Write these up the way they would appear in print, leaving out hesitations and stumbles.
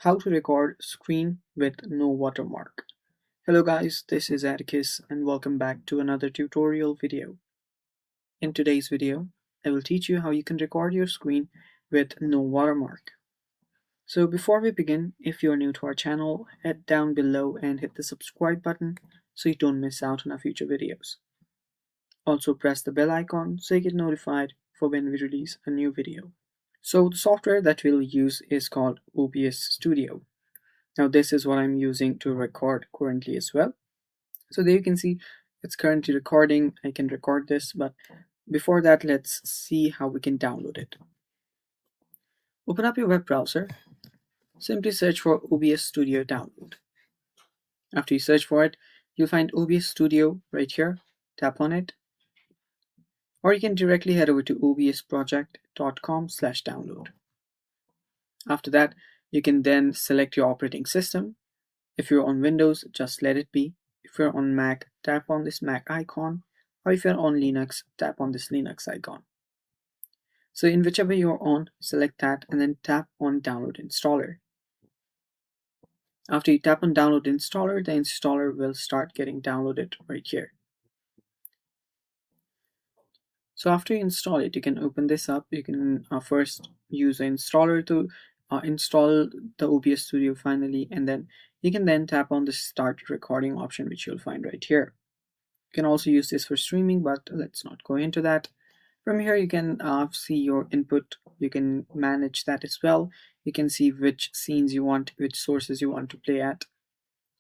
How to record screen with no watermark. Hello guys, this is Atticus and welcome back to another tutorial video. In today's video, I will teach you how you can record your screen with no watermark. So before we begin, if you're new to our channel, head down below and hit the subscribe button so you don't miss out on our future videos. Also press the bell icon so you get notified for when we release a new video. So the software that we'll use is called OBS Studio. Now this is what I'm using to record currently as well. So there you can see it's currently recording. I can record this, but before that, let's see how we can download it. Open up your web browser. Simply search for OBS Studio download. After you search for it, you'll find OBS Studio right here. Tap on it. Or you can directly head over to obsproject.com/download. After that, you can then select your operating system. If you're on Windows, just let it be. If you're on Mac, tap on this Mac icon, or if you're on Linux, tap on this Linux icon. So in whichever you're on, select that and then tap on Download Installer. After you tap on Download Installer, the installer will start getting downloaded right here. So after you install it, you can open this up. You can first use the installer to install the OBS Studio finally, and then you can then tap on the Start Recording option, which you'll find right here. You can also use this for streaming, but let's not go into that. From here, you can see your input. You can manage that as well. You can see which scenes you want, which sources you want to play at.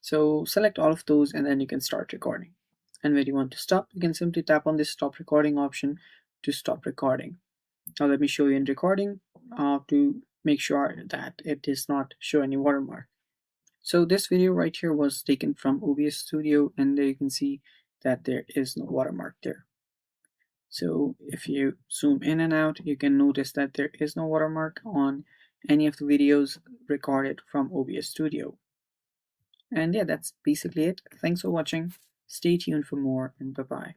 So select all of those and then you can start recording. And when you want to stop, you can simply tap on this Stop Recording option to stop recording. Now let me show you in recording to make sure that it does not show any watermark. So this video right here was taken from OBS Studio, and there you can see that there is no watermark there. So if you zoom in and out, you can notice that there is no watermark on any of the videos recorded from OBS Studio. And yeah, that's basically it. Thanks for watching. Stay tuned for more, and bye-bye.